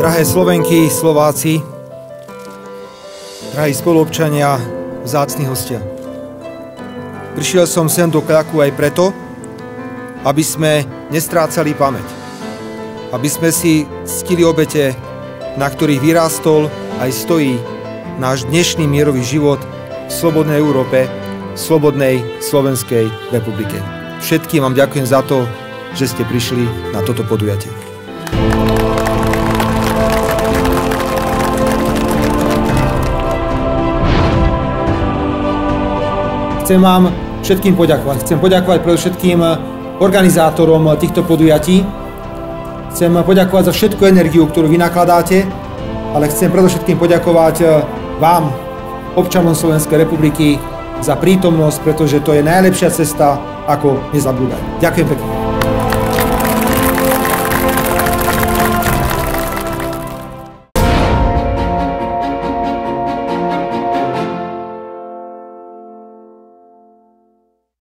Drahé Slovenky, Slováci, drahí spoluobčania, vzácni hostia. Prišiel som sem do Kľaku aj preto, aby sme nestrácali pamäť. Aby sme si ctili obete, na ktorých vyrástol aj stojí náš dnešný mierový život v slobodnej Európe, v slobodnej Slovenskej republike. Všetkým vám ďakujem za to, že ste prišli na toto podujatie. Chcem vám všetkým poďakovať. Chcem poďakovať predovšetkým organizátorom týchto podujatí. Chcem poďakovať za všetku energiu, ktorú vy nakladáte, ale chcem predovšetkým poďakovať vám, občanom Slovenskej republiky, za prítomnosť, pretože to je najlepšia cesta, ako nezabúdať. Ďakujem pekne.